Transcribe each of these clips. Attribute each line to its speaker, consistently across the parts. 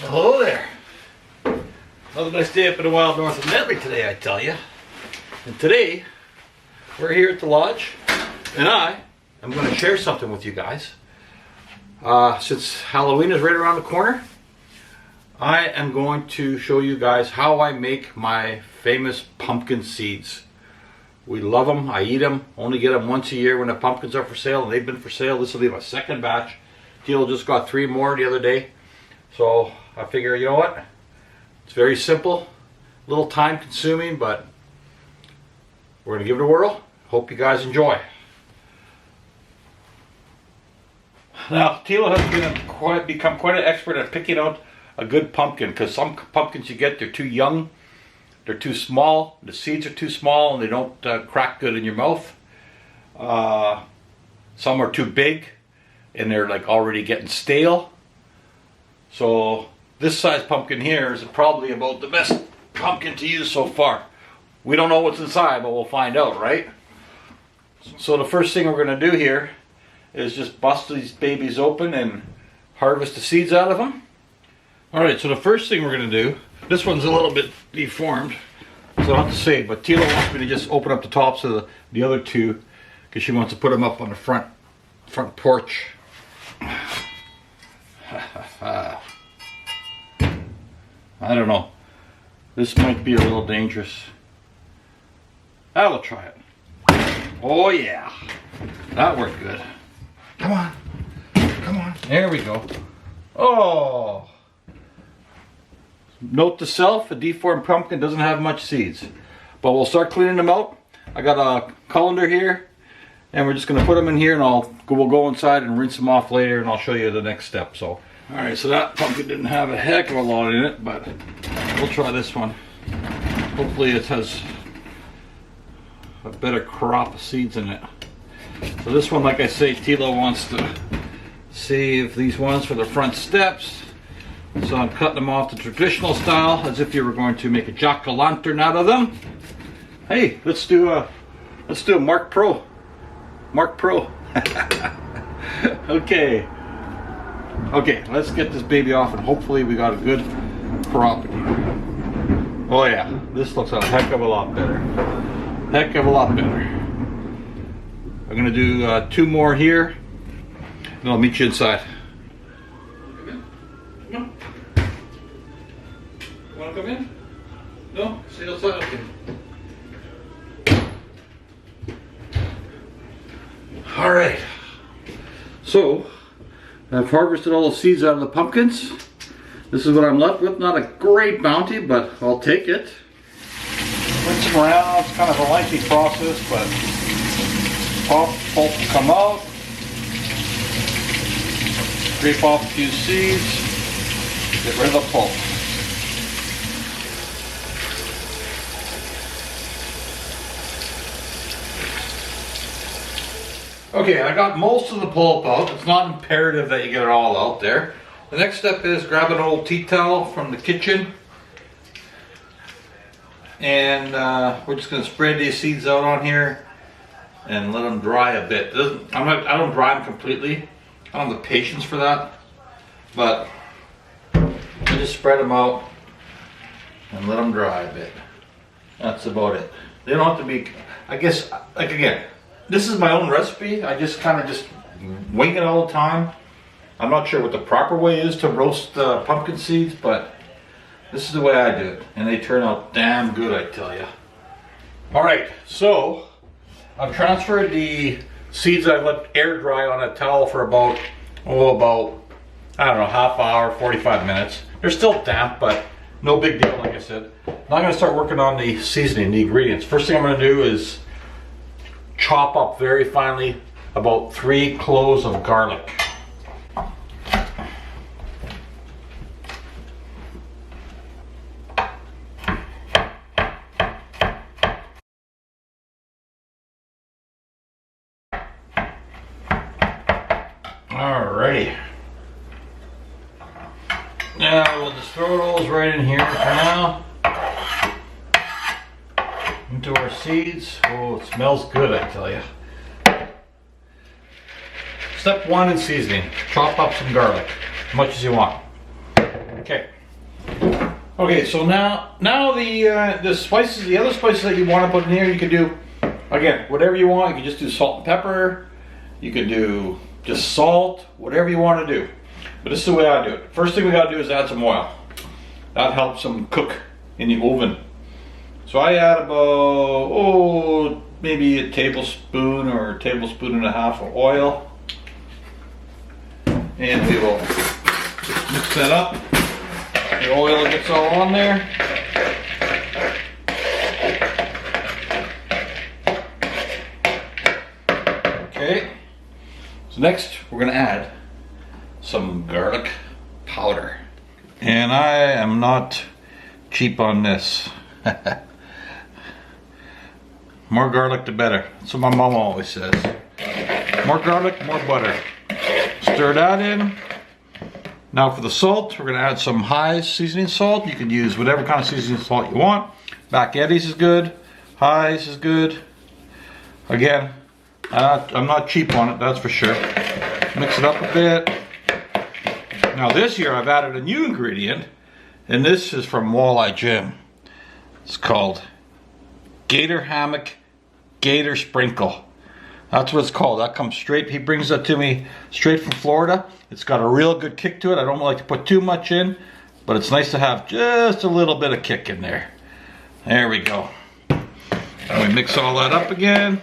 Speaker 1: Hello there. Another nice day up in the wild north of Netley today, I tell you. And today, we're here at the lodge, and I am going to share something with you guys. Since Halloween is right around the corner, I am going to show you guys how I make my famous pumpkin seeds. We love them. I eat them. Only get them once a year when the pumpkins are for sale, and they've been for sale. This will be my second batch. Teal just got 3 more the other day. So I figure, you know what? It's very simple, a little time consuming, but we're going to give it a whirl. Hope you guys enjoy. Now, Teal has become quite an expert at picking out a good pumpkin, because some pumpkins you get, they're too young, they're too small, the seeds are too small, and they don't crack good in your mouth. Some are too big, and they're like already getting stale. So this size pumpkin here is probably about the best pumpkin to use so far. We don't know what's inside, but we'll find out, right? So the first thing we're going to do here is just bust these babies open and harvest the seeds out of them. Alright, so the first thing we're going to do, this one's a little bit deformed, so I don't have to say it, but Tila wants me to just open up the tops of the other two, because she wants to put them up on the front porch. I don't know. This might be a little dangerous. I will try it. Oh yeah, that worked good. Come on, come on. There we go. Oh. Note to self: a deformed pumpkin doesn't have much seeds. But we'll start cleaning them out. I got a colander here, and we're just going to put them in here, and we'll go inside and rinse them off later, and I'll show you the next step. So. Alright, so that pumpkin didn't have a heck of a lot in it, but we'll try this one. Hopefully it has a better crop of seeds in it. So this one, like I say, Tila wants to save these ones for the front steps. So I'm cutting them off the traditional style, as if you were going to make a jack-o'-lantern out of them. Hey, let's do a Mark Pro. Mark Pro. Okay, let's get this baby off, and hopefully we got a good crop in here. Oh yeah, this looks a heck of a lot better. Heck of a lot better. I'm gonna do 2 more here, and I'll meet you inside. Come in? No? You wanna come in? No? Stay outside. Okay. Alright. So, I've harvested all the seeds out of the pumpkins. This is what I'm left with. Not a great bounty, but I'll take it. Rinse them around. It's kind of a lengthy process, but pulp will come out. Scrape off a few seeds. Get rid of the pulp. Okay, I got most of the pulp out. It's not imperative that you get it all out there. The next step is grab an old tea towel from the kitchen, and we're just going to spread these seeds out on here and let them dry a bit. I don't dry them completely. I don't have the patience for that, but I just spread them out and let them dry a bit. That's about it. They don't have to be, I guess, like again, this is my own recipe. I just kind of wing it all the time. I'm not sure what the proper way is to roast pumpkin seeds, but this is the way I do it. And they turn out damn good, I tell you. Alright, so I've transferred the seeds I let air dry on a towel for about, I don't know, half hour, 45 minutes. They're still damp, but no big deal, like I said. Now I'm going to start working on the seasoning, the ingredients. First thing I'm going to do is chop up very finely about 3 cloves of garlic. Alrighty. Now we'll just throw those right in here for now. Into our seeds. Oh, it smells good, I tell you. Step 1 in seasoning. Chop up some garlic, as much as you want. Okay. Okay, so now the spices, the other spices that you want to put in here, you can do, again, whatever you want. You can just do salt and pepper. You can do just salt, whatever you want to do. But this is the way I do it. First thing we got to do is add some oil. That helps them cook in the oven. So I add about, maybe a tablespoon or a tablespoon and a half of oil. And we will just mix that up. The oil gets all on there. Okay. So next we're going to add some garlic powder. And I am not cheap on this. More garlic the better. That's what my mom always says. More garlic, more butter. Stir that in. Now for the salt, we're going to add some High's seasoning salt. You can use whatever kind of seasoning salt you want. Back Eddie's is good. High's is good. Again, I'm not cheap on it, that's for sure. Mix it up a bit. Now this year I've added a new ingredient, and this is from Walleye Jim. It's called Gator Hammock Gator Sprinkle. That's what it's called. That comes straight, he brings that to me straight from Florida. It's got a real good kick to it. I don't like to put too much in, but it's nice to have just a little bit of kick in there. There we go. And we mix all that up again.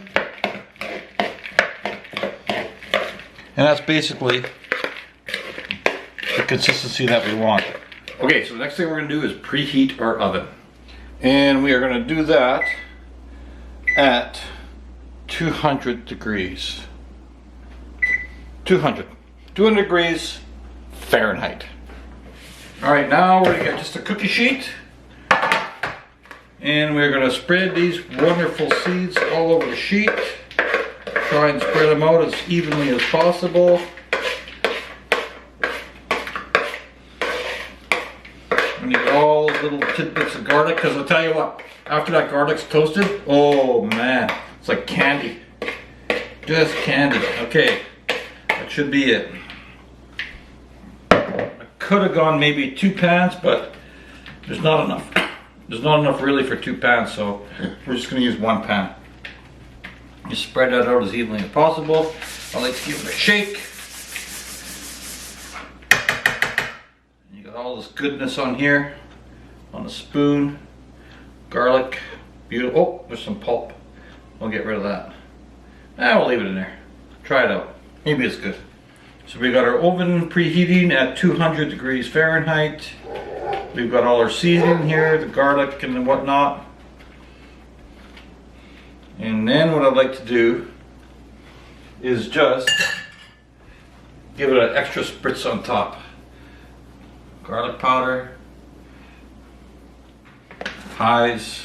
Speaker 1: And that's basically the consistency that we want. Okay, so the next thing we're going to do is preheat our oven. And we are going to do that at 200 degrees. 200 degrees Fahrenheit. Alright, now we're going to get just a cookie sheet. And we're going to spread these wonderful seeds all over the sheet. Try and spread them out as evenly as possible. And you get all those little tidbits of garlic, because I'll tell you what, after that garlic's toasted, oh man, it's like candy. Just candy. Okay, that should be it. I could have gone maybe 2 pans, but there's not enough. There's not enough really for 2 pans, so we're just going to use 1 pan. Just spread that out as evenly as possible. I like to give it a shake. You got all this goodness on here, on a spoon. Garlic, beautiful. Oh, there's some pulp. We'll get rid of that. We'll leave it in there. Try it out. Maybe it's good. So we got our oven preheating at 200 degrees Fahrenheit. We've got all our seasoning here, the garlic and whatnot. And then what I'd like to do is just give it an extra spritz on top. Garlic powder, High's,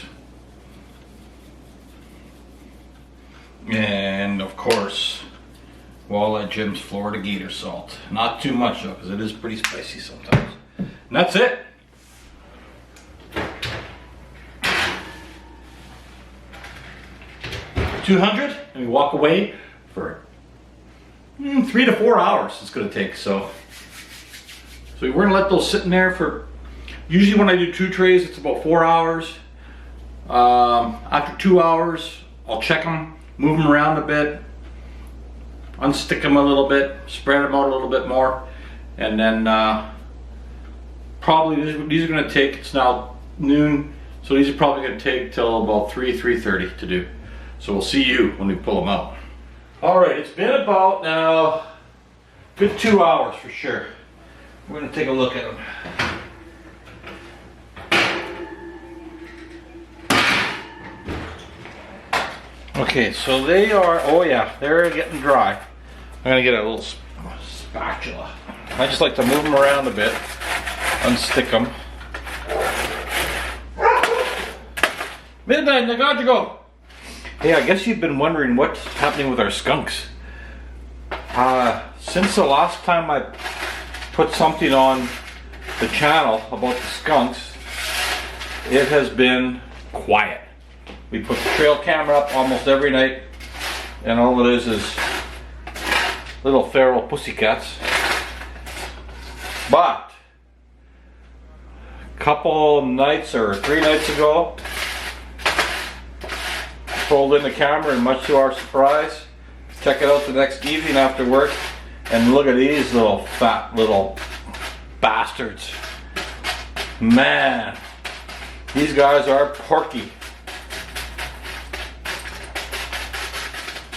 Speaker 1: and of course Walleye Jim's Florida Gator salt. Not too much though, because it is pretty spicy sometimes. And that's it. $200, and we walk away for 3 to 4 hours it's going to take. So we're going to let those sit in there for, usually when I do 2 trays it's about 4 hours. After 2 hours I'll check them, move them around a bit, unstick them a little bit, spread them out a little bit more, and then probably these are going to take, it's now noon, so these are probably going to take till about 3:30 to do. So we'll see you when we pull them out. Alright, it's been about now good 2 hours for sure. We're going to take a look at them. Okay, so they are, oh yeah, they're getting dry. I'm going to get a little spatula. I just like to move them around a bit, unstick them. Midnight, I got to go. Hey, I guess you've been wondering what's happening with our skunks. Since the last time I put something on the channel about the skunks, it has been quiet. We put the trail camera up almost every night, and all it is little feral pussycats. But couple nights or 3 nights ago. Pulled in the camera, and much to our surprise, check it out the next evening after work, and look at these little fat little bastards. Man, these guys are porky.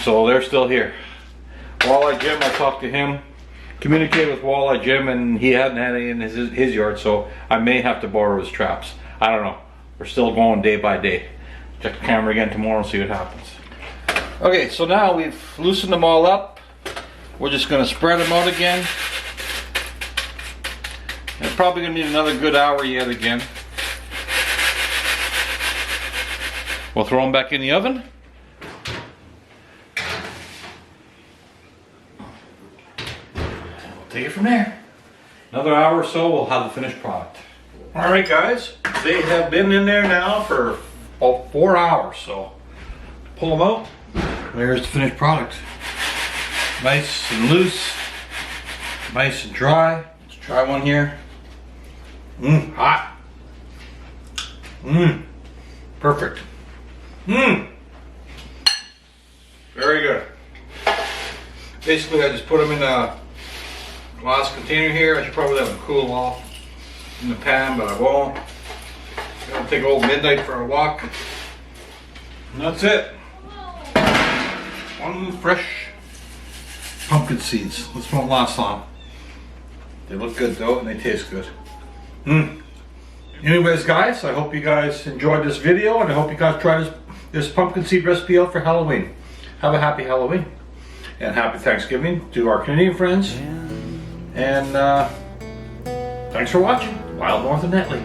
Speaker 1: So they're still here. Walleye Jim, I talked to him, communicated with Walleye Jim, and he hadn't had any in his yard, so I may have to borrow his traps. I don't know. We're still going day by day. Check the camera again tomorrow and see what happens. Okay, so now we've loosened them all up. We're just going to spread them out again. And probably going to need another good hour yet again. We'll throw them back in the oven. Take it from there. Another hour or so, we'll have the finished product. All right, guys, they have been in there now for about 4 hours, so pull them out. There's the finished product. Nice and loose, nice and dry. Let's try one here. Hot. Perfect. Very good. Basically, I just put them in a glass container here. I should probably let them cool off in the pan, but I won't. I'm gonna take old Midnight for a walk. And that's it. One fresh pumpkin seeds. This won't last long. They look good though, and they taste good. Anyways, guys, I hope you guys enjoyed this video, and I hope you guys try this pumpkin seed recipe out for Halloween. Have a happy Halloween and happy Thanksgiving to our Canadian friends. And thanks for watching Wild North and Netley.